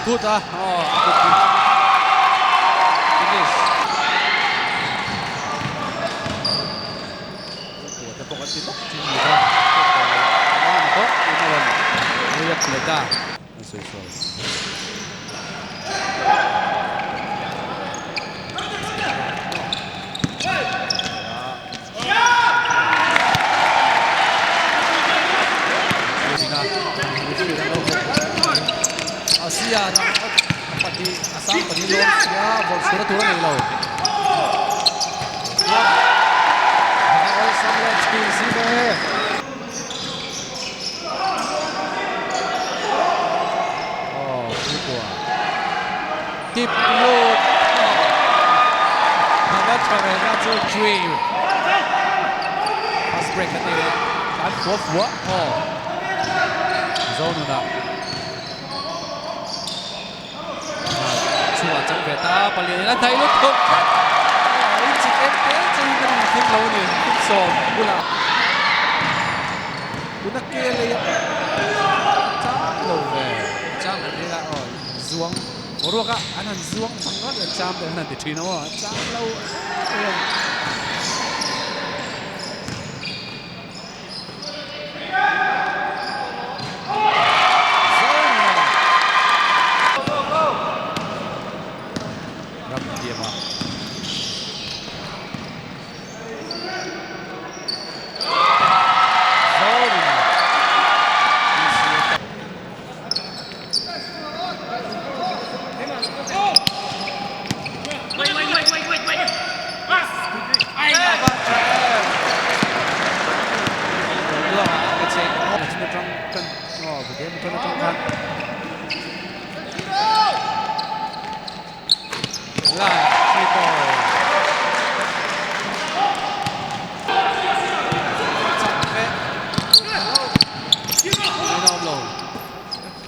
good ah. Oh, good finish. Ito po kasi ito. Ito, inawan. Riyad Pleta. Nasusul. Asia dapat di asam penilon ya bol sudah turun dari laut. Sampai skill sini. Oh, itu. Deep load. Nampak cara itu dream. Fast break kan ini. Kan buat. Oh. Zone nak. Chua chẳng về ta và liền là thấy lúc không anh chị em thế cho nên là không lâu nữa không sồn cũng là cũng là kia lấy chám lâu về chám là thế là rồi zuông có ruột á anh hẳn zuông thằng nó là chám để hẳn để truy nó à chám lâu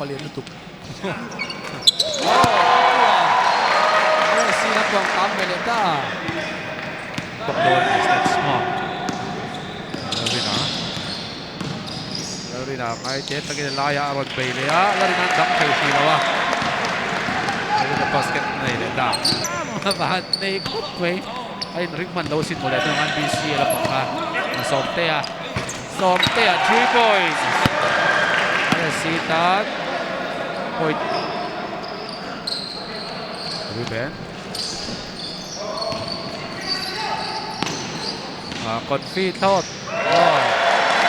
liên tục. Messi nak buang tambah leta. Pekdon step small. Larina mai chết lagi laya ron bay le ya. Larina dam thei si lawa. Larina basket nei leta. Bahat nei kut wei. Ai Rickman đâu xin một lệ thương anh BCA là bọc ha. Som tea 3 points. Sitat point Ruben confit thot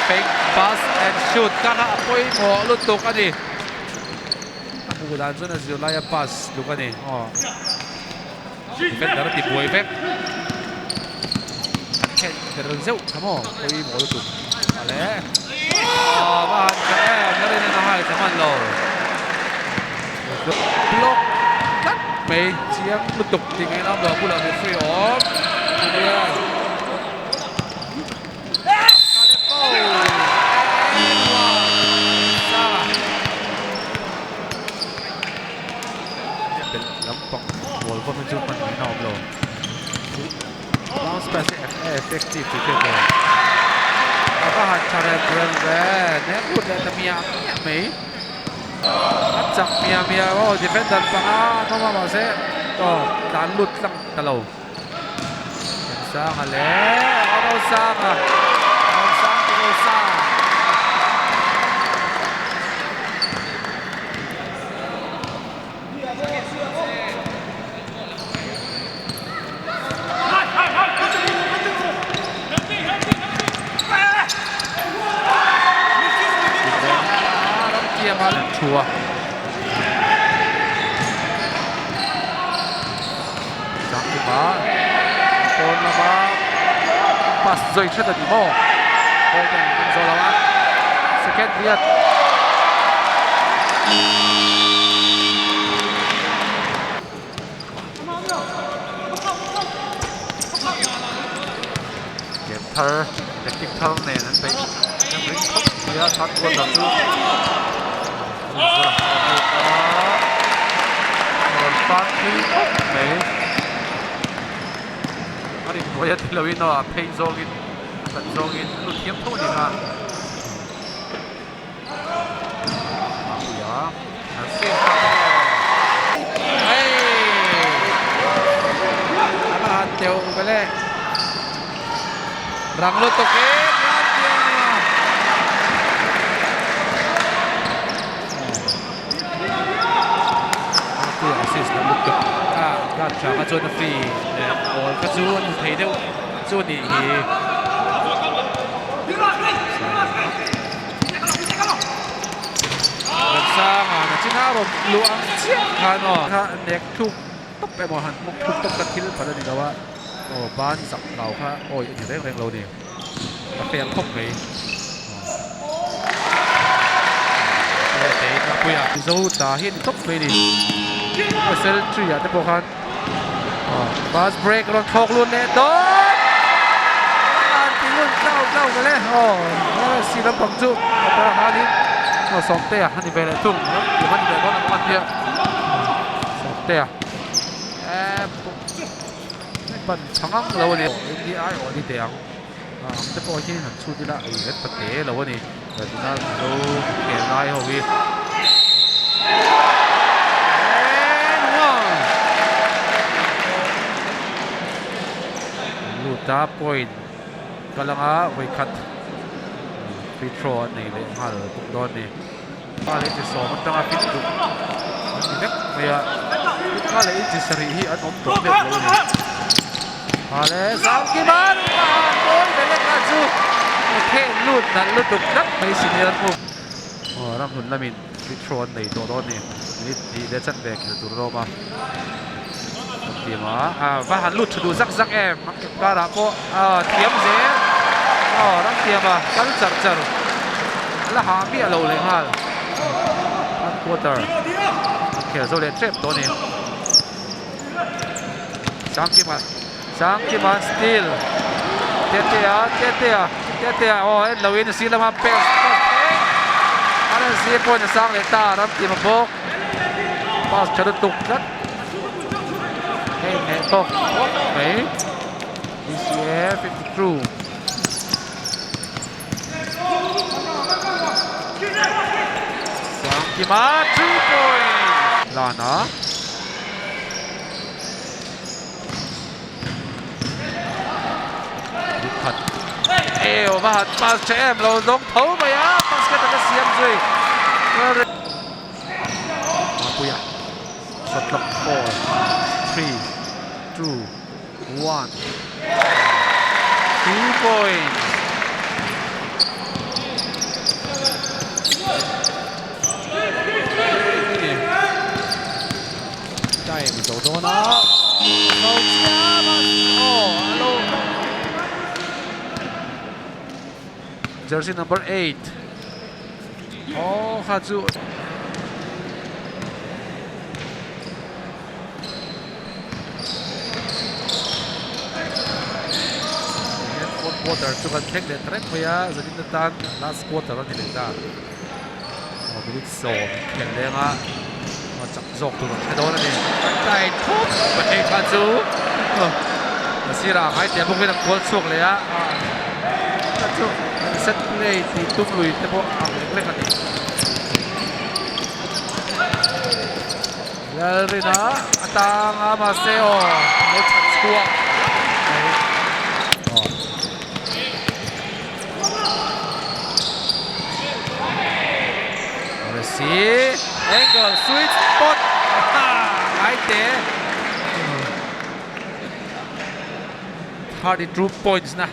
fake pass and shoot kana point mo lutok ani aku dan zona zolaya pass lukan ni defender ti boy back ken terusau kamu koi mo lutok ale bahan kaya na rin na nahal naman lo block cut may siyang lutok tingin ang mga pula may free off Julian lampak ball ko medyo paninaw lo bounce pass effective to get there bahan cara keren nebut dan mia Mei acak mia oh defender panga no ma se to dan lut lang talo sang ale aro sang chua sang di ba kon na ba pas zoi chet di mo kon kan zolawa second liat game thơ technical này nó phải nó phải khóc dia sát quân là cứ phát khí mấy anh bây giờ thì lâu nó pay zogin tận zogin lúc kiếm thu đi ha dạ xin tiêu cái này Ramhlun tục cái assist là một cực các cháu các Zonet free और các chú anh thấy đâu Zonet thì gần sang là chính xác rồi luang chiếc hà nó ha nẹt thúc tócไปหมดหันมุกทุกตบกันที่ผ่านนี่แล้วว่าโอ้บ้านสับเหล่าค่ะโอ้ยอยู่ได้แรงเราเนี่ยเปลี่ยนครบไหมเตะนะปุยอ่ะโซ่ตาเห็นตบไปดิเซลทรีอ่ะแต่พวกเขาบาสเบรกรอนทอกลุ่นเนี่ยโดนตีลุ่นเจ้ากันเลยโอ้สีน้ำปังจุแต่ฮานิสองเตะฮันนี่ไปเลยทุ่งอยู่ฮันนี่ไปก็น้ำมันเยอะสองเตะมันช่างเราเนี่ยดีไอ้โอ้ดีเตียงแต่พอที่หันชูดีละไอ้เฮ็ดปะเตะเราเนี่ยแต่ดูน่าดูเก่งได้เหรอพี่ลูกตาพอยต์กำลังไว้คัดฟรีทรอนี่เลยฮะเลยปุ๊บโดนนี่อะไรที่สองมันต้องฟิตดูนี่เด็กไม่อะอะไรที่สรีที่อันอมตัวเด็กเลยอะไรสามกี่บาทโอ้ยเป็นเล็กนะจูเท่ลุดนั่นลุดดุนักไม่สิเนียร์ปุ๊บรับหุ่นละมินฟิตทรอนี่ตัวโดนนี่นี่ดีเดชันแบกตัวโรมาเทียมว่าหันลุดดูซักแอมมักการะก็เทียมเสียรักเทียมกันจัดแล้วหาเบี้ยเราเลยฮะอันควอเตอร์เขียนโซเลตเทปตัวนี้สังกิมันสตีลเตะโอ้ยเราเห็นสีละมาเป๊ะอันนั้นสีคนจะสร้างเลยตารับทีมบกพาสชัดตุกนัดเฮ้ยตกไหม DCF 52กี่มา3 point ลานะยุคัดว่ามาแชมป์เราลงเท้าไปอ่ะบาสเกตก็เสียมด้วยมาปุยอ่ะช็อตล็อก4 3 2 1 2 point mình đổ đó cầu chia alo jersey number 8 Hazu fourth quarter to take the track via the tan last quarter on the data good so can themจับจกตัวใช้โดนนี่ได้ทุบไปคาจูสีราให้เดี๋ยวพวกนี้ต้องโคตรสุกเลยอะคาจูเซตเลยตีตุ้มลุยแต่พวกเล็กๆกันนี่เลยนะตางอามาเซโอโมชัดชัวสีAngle sweet spot right there 32 points นะ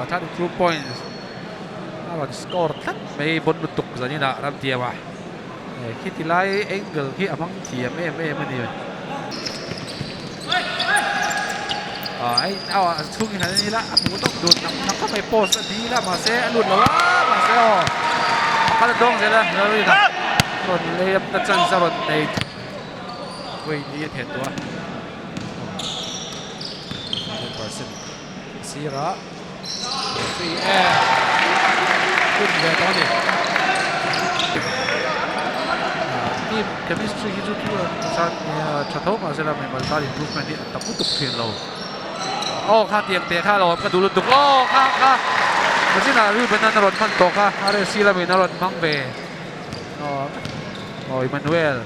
32 points เราสกอร์ทัดไม่บนบุตุกสันนี่นะรับเทียมว่ะคิดที่ไล่ Angle ที่อามังเทียมไม่นี่ช่วงนี้ละผมต้องดูนักเข้าไปโพสดีละมาเซ่หลุดแล้วมาเซ่ก็จะดงเสร็จแล้วเลยนะรถเลี้ยบตัดจันทร์รถในเว้ยนี่เห็นตัว100% ซีระฟรีแอร์ขึ้นเลยตอนนี้นี่เคมิสตรีที่จุดที่ชัดเนี่ยชัดท้องมาเสร็จแล้วมันตาดินรูปมันนี่ตะกุตุกเพียนเราข้าเตียงเตะข้าเราก็ดูลุตุกข้ามันสินะรูปเป็นนั่นรถมันตกอะไรซีระเป็นนั่นรถมังเบอิมานูเอล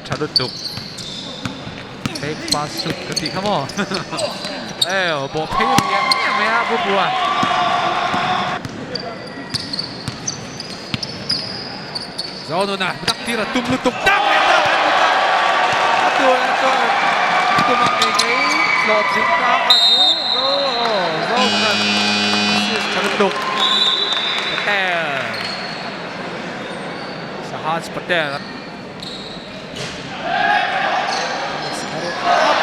ชัดลุตุก take pass shoot กติขโมยบอกเพย์เนี่ยไม่ฮะบัวZonet na tira tumlutok tang aduh itu maknanya floating tang Zonet terlenduk Patel Sahaj Patel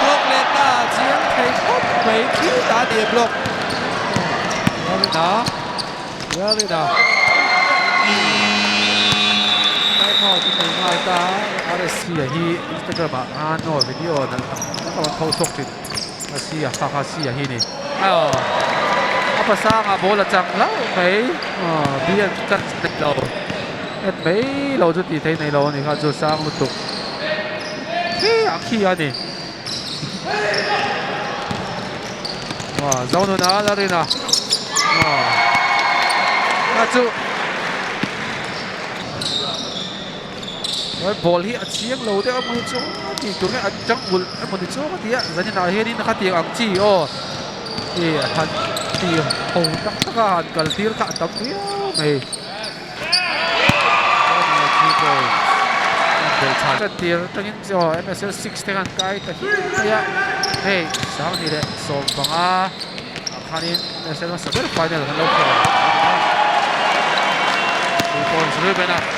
block lên ta chiến thấy tốt mấy thứ đá địa block nhớ đi nàoที่ในงานตาอะไรเสียฮีอินสตาแกรมโน้วิดีโอนั่นก็มันเขาส่งถึงเสียข้าเสียฮีนี่ภาษาโบราณจังแล้วไหมเบียนกันในเราไหมเราจะตีในเรานี่ครับจะสร้างมุตุขี้อันนี้ว้าเจ้าหนูน่ารักนะน่าจูball hi achiang lo de amoi chu ti tu nge achang bul amoi chu ka tia zani na he din kha ti ang chi han ti ho tak taka han kal tir ka tam ri mai bel cha ka tir tangin jo MSL 6 te kan kai ta hi ya hey sang ni de so banga khanin MSL ma saber final kan lo ko points rebena